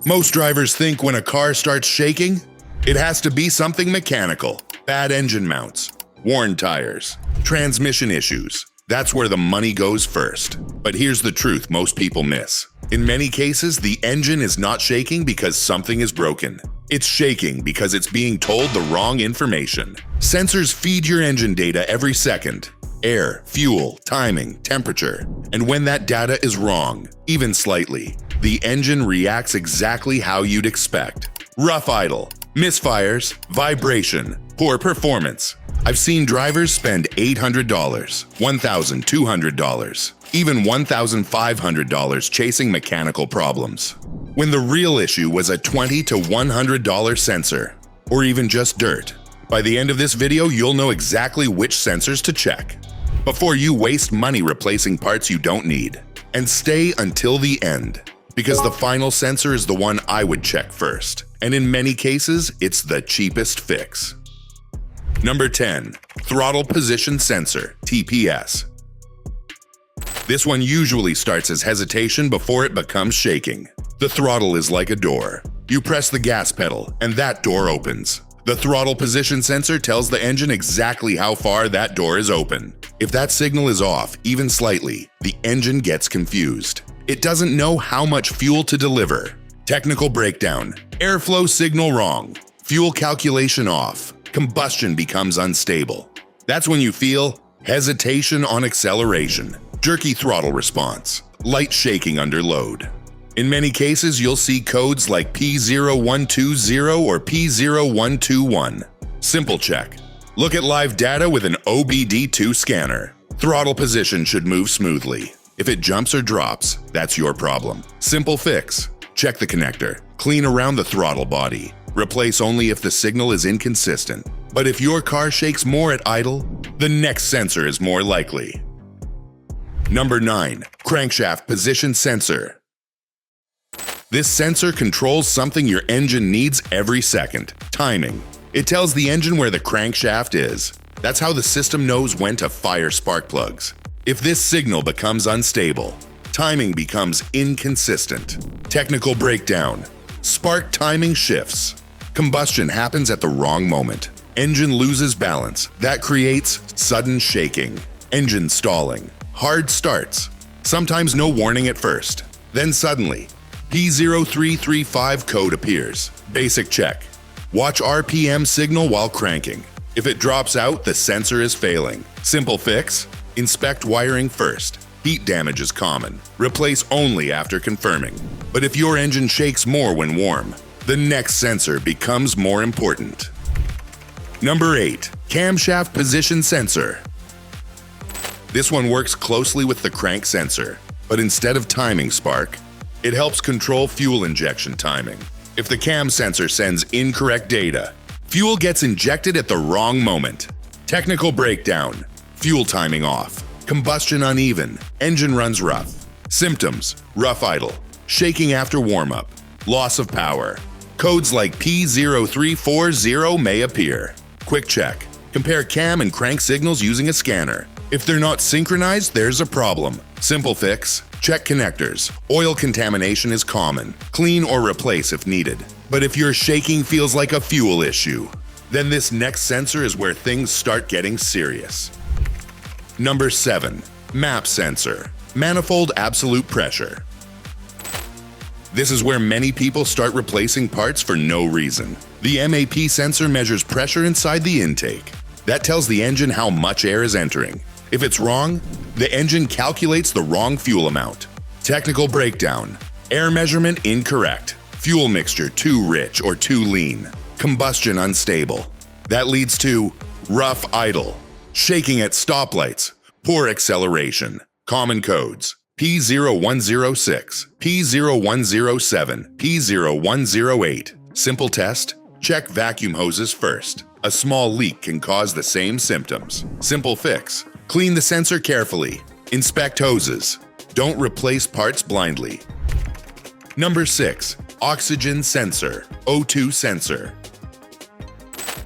Most drivers think when a car starts shaking, it has to be something mechanical. Bad engine mounts, worn tires, transmission issues. That's where the money goes first. But here's the truth most people miss. In many cases, the engine is not shaking because something is broken. It's shaking because it's being told the wrong information. Sensors feed your engine data every second. Air, fuel, timing, temperature. And when that data is wrong, even slightly, the engine reacts exactly how you'd expect. Rough idle, misfires, vibration, poor performance. I've seen drivers spend $800, $1,200, even $1,500 chasing mechanical problems, when the real issue was a $20 to $100 sensor, or even just dirt. By the end of this video, you'll know exactly which sensors to check before you waste money replacing parts you don't need. And stay until the end, because the final sensor is the one I would check first, and in many cases, it's the cheapest fix. Number 10. Throttle Position Sensor, TPS. This one usually starts as hesitation before it becomes shaking. The throttle is like a door. You press the gas pedal, and that door opens. The throttle position sensor tells the engine exactly how far that door is open. If that signal is off, even slightly, the engine gets confused. It doesn't know how much fuel to deliver. Technical breakdown. Airflow signal wrong. Fuel calculation off. Combustion becomes unstable. That's when you feel hesitation on acceleration, jerky throttle response, light shaking under load. In many cases, you'll see codes like P0120 or P0121. Simple check. Look at live data with an OBD2 scanner. Throttle position should move smoothly. If it jumps or drops, that's your problem. Simple fix. Check the connector. Clean around the throttle body. Replace only if the signal is inconsistent. But if your car shakes more at idle, the next sensor is more likely. Number 9. Crankshaft Position Sensor. This sensor controls something your engine needs every second: timing. It tells the engine where the crankshaft is. That's how the system knows when to fire spark plugs. If this signal becomes unstable, timing becomes inconsistent. Technical breakdown. Spark timing shifts. Combustion happens at the wrong moment. Engine loses balance. That creates sudden shaking. Engine stalling. Hard starts. Sometimes no warning at first. Then suddenly, P0335 code appears. Basic check. Watch RPM signal while cranking. If it drops out, the sensor is failing. Simple fix. Inspect wiring first. Heat damage is common. Replace only after confirming. But if your engine shakes more when warm, the next sensor becomes more important. Number 8. Camshaft Position Sensor. This one works closely with the crank sensor, but instead of timing spark, it helps control fuel injection timing. If the cam sensor sends incorrect data, fuel gets injected at the wrong moment. Technical breakdown. Fuel timing off. Combustion uneven. Engine runs rough. Symptoms: rough idle, shaking after warm-up, loss of power. Codes like P0340 may appear. Quick check. Compare cam and crank signals using a scanner. If they're not synchronized, there's a problem. Simple fix. Check connectors. Oil contamination is common. Clean or replace if needed. But if your shaking feels like a fuel issue, then this next sensor is where things start getting serious. Number 7. MAP Sensor. Manifold Absolute Pressure. This is where many people start replacing parts for no reason. The MAP sensor measures pressure inside the intake. That tells the engine how much air is entering. If it's wrong, the engine calculates the wrong fuel amount. Technical breakdown. Air measurement incorrect. Fuel mixture too rich or too lean. Combustion unstable. That leads to rough idle, shaking at stoplights, poor acceleration. Common codes: P0106, P0107, P0108. Simple test: check vacuum hoses first. A small leak can cause the same symptoms. Simple fix: clean the sensor carefully. Inspect hoses. Don't replace parts blindly. Number 6. Oxygen Sensor, O2 Sensor.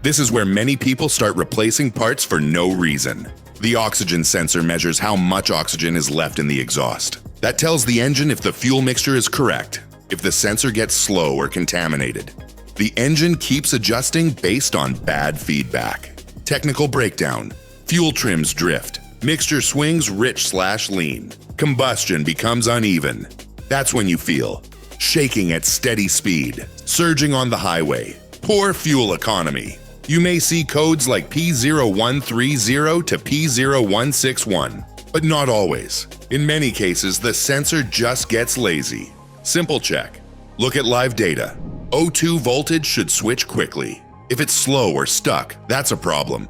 This is where many people start replacing parts for no reason. The oxygen sensor measures how much oxygen is left in the exhaust. That tells the engine if the fuel mixture is correct. if the sensor gets slow or contaminated. The engine keeps adjusting based on bad feedback. Technical breakdown. Fuel trims drift. Mixture swings rich/lean. Combustion becomes uneven. That's when you feel shaking at steady speed, surging on the highway, poor fuel economy. You may see codes like P0130 to P0161, but not always. In many cases, the sensor just gets lazy. Simple check. Look at live data. O2 voltage should switch quickly. If it's slow or stuck, that's a problem.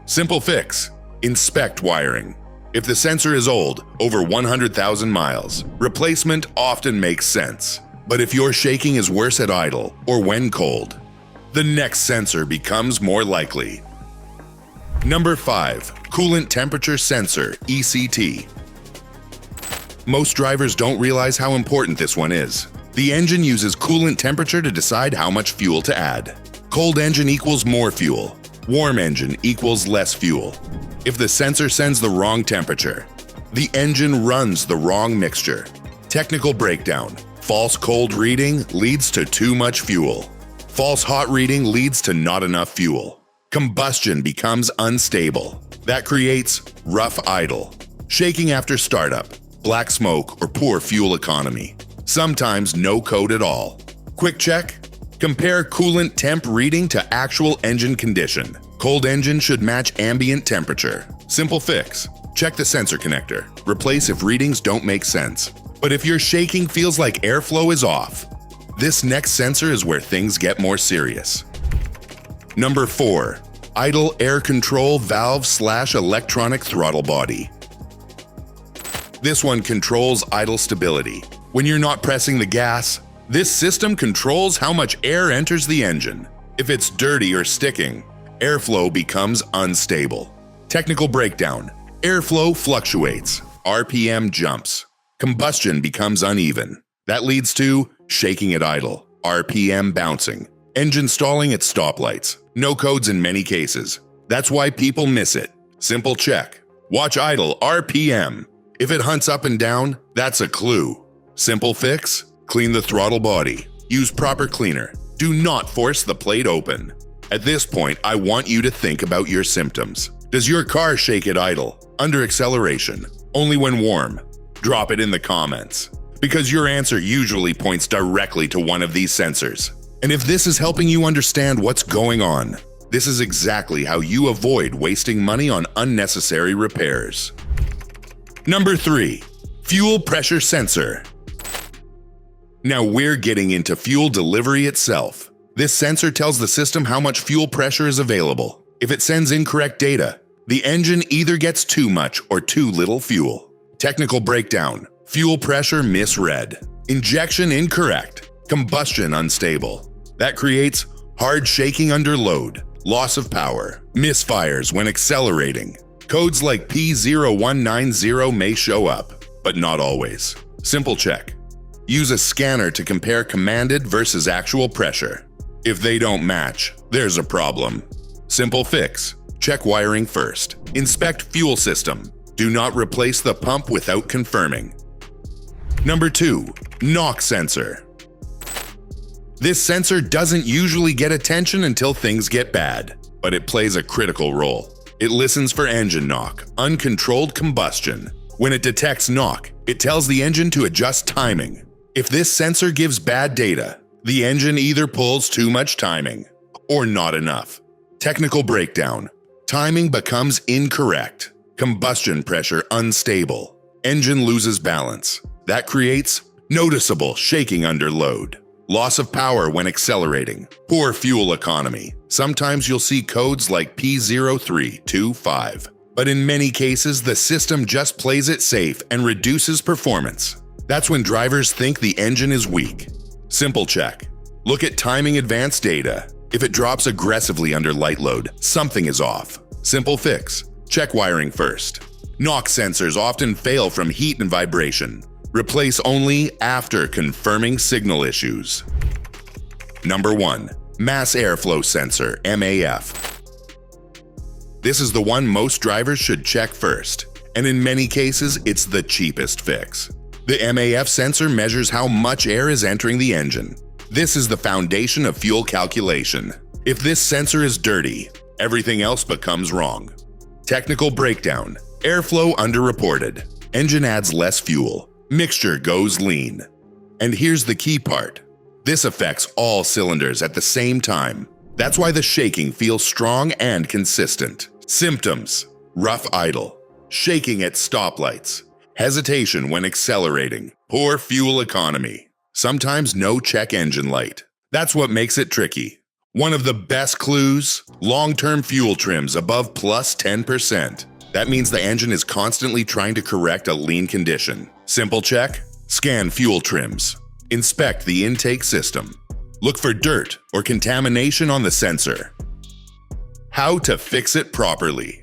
Simple fix. Inspect wiring. If the sensor is old, over 100,000 miles, replacement often makes sense. But if your shaking is worse at idle or when cold, the next sensor becomes more likely. Number 5. Coolant Temperature Sensor, ECT. Most drivers don't realize how important this one is. The engine uses coolant temperature to decide how much fuel to add. Cold engine equals more fuel. Warm engine equals less fuel. If the sensor sends the wrong temperature, the engine runs the wrong mixture. Technical breakdown. False cold reading leads to too much fuel. False hot reading leads to not enough fuel. Combustion becomes unstable. That creates rough idle, shaking after startup, black smoke, or poor fuel economy. Sometimes no code at all. Quick check. Compare coolant temp reading to actual engine condition. Cold engine should match ambient temperature. Simple fix. Check the sensor connector. Replace if readings don't make sense. But if your shaking feels like airflow is off, this next sensor is where things get more serious. Number 4. Idle air control valve/electronic throttle body. This one controls idle stability. When you're not pressing the gas, this system controls how much air enters the engine. If it's dirty or sticking, airflow becomes unstable. Technical breakdown. Airflow fluctuates. RPM jumps. Combustion becomes uneven. That leads to shaking at idle, RPM bouncing, engine stalling at stoplights. No codes in many cases. That's why people miss it. Simple check. Watch idle RPM. If it hunts up and down, that's a clue. Simple fix. Clean the throttle body. Use proper cleaner. Do not force the plate open. At this point, I want you to think about your symptoms. Does your car shake at idle, under acceleration, only when warm? Drop it in the comments, because your answer usually points directly to one of these sensors. And if this is helping you understand what's going on, this is exactly how you avoid wasting money on unnecessary repairs. Number 3. Fuel pressure sensor. Now we're getting into fuel delivery itself. This sensor tells the system how much fuel pressure is available. If it sends incorrect data, the engine either gets too much or too little fuel. Technical breakdown. Fuel pressure misread. Injection incorrect. Combustion unstable. That creates hard shaking under load, loss of power, misfires when accelerating. Codes like P0190 may show up, but not always. Simple check. Use a scanner to compare commanded versus actual pressure. If they don't match, there's a problem. Simple fix. Check wiring first. Inspect fuel system. Do not replace the pump without confirming. Number 2. Knock sensor. This sensor doesn't usually get attention until things get bad, but it plays a critical role. It listens for engine knock, uncontrolled combustion. When it detects knock, it tells the engine to adjust timing. If this sensor gives bad data, the engine either pulls too much timing or not enough. Technical breakdown. Timing becomes incorrect. Combustion pressure unstable. Engine loses balance. That creates noticeable shaking under load. Loss of power when accelerating. Poor fuel economy. Sometimes you'll see codes like P0325. But in many cases, the system just plays it safe and reduces performance. That's when drivers think the engine is weak. Simple check. Look at timing advanced data. If it drops aggressively under light load, something is off. Simple fix. Check wiring first. Knock sensors often fail from heat and vibration. Replace only after confirming signal issues. Number 1. Mass airflow sensor, MAF. This is the one most drivers should check first, and in many cases, it's the cheapest fix. The MAF sensor measures how much air is entering the engine. This is the foundation of fuel calculation. If this sensor is dirty, everything else becomes wrong. Technical breakdown. Airflow underreported. Engine adds less fuel. Mixture goes lean. And here's the key part. This affects all cylinders at the same time. That's why the shaking feels strong and consistent. Symptoms: rough idle, shaking at stoplights, hesitation when accelerating, poor fuel economy, sometimes no check engine light. That's what makes it tricky. One of the best clues: long-term fuel trims above plus 10%. That means the engine is constantly trying to correct a lean condition. Simple check: scan fuel trims. Inspect the intake system. Look for dirt or contamination on the sensor. How to fix it properly.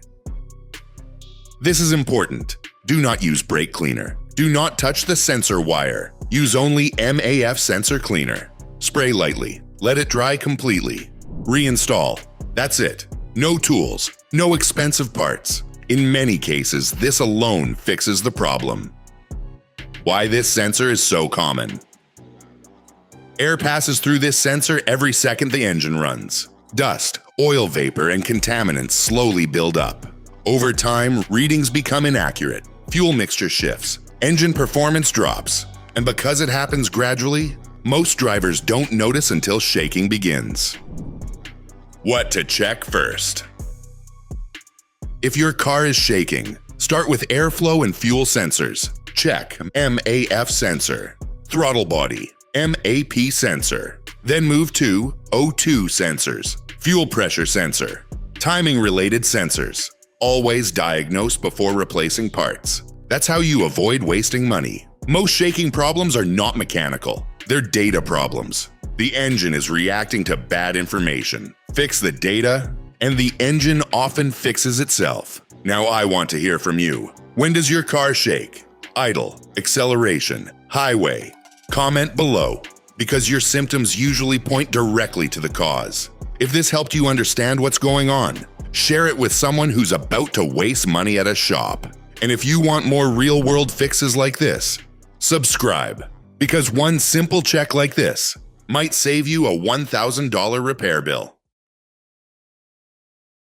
This is important. Do not use brake cleaner. Do not touch the sensor wire. Use only MAF sensor cleaner. Spray lightly. Let it dry completely. Reinstall. That's it. No tools. No expensive parts. In many cases, this alone fixes the problem. Why this sensor is so common. Air passes through this sensor every second the engine runs. Dust, oil vapor, and contaminants slowly build up. Over time, readings become inaccurate. Fuel mixture shifts. Engine performance drops. And because it happens gradually, most drivers don't notice until shaking begins. What to check first? If your car is shaking, start with airflow and fuel sensors. Check MAF sensor, throttle body, MAP sensor. Then move to O2 sensors, fuel pressure sensor, timing-related sensors. Always diagnose before replacing parts. That's how you avoid wasting money. Most shaking problems are not mechanical. They're data problems. The engine is reacting to bad information. Fix the data, and the engine often fixes itself. Now I want to hear from you. When does your car shake? Idle, acceleration, highway. Comment below, because your symptoms usually point directly to the cause. If this helped you understand what's going on, share it with someone who's about to waste money at a shop. And if you want more real-world fixes like this, subscribe, because one simple check like this might save you a $1,000 repair bill.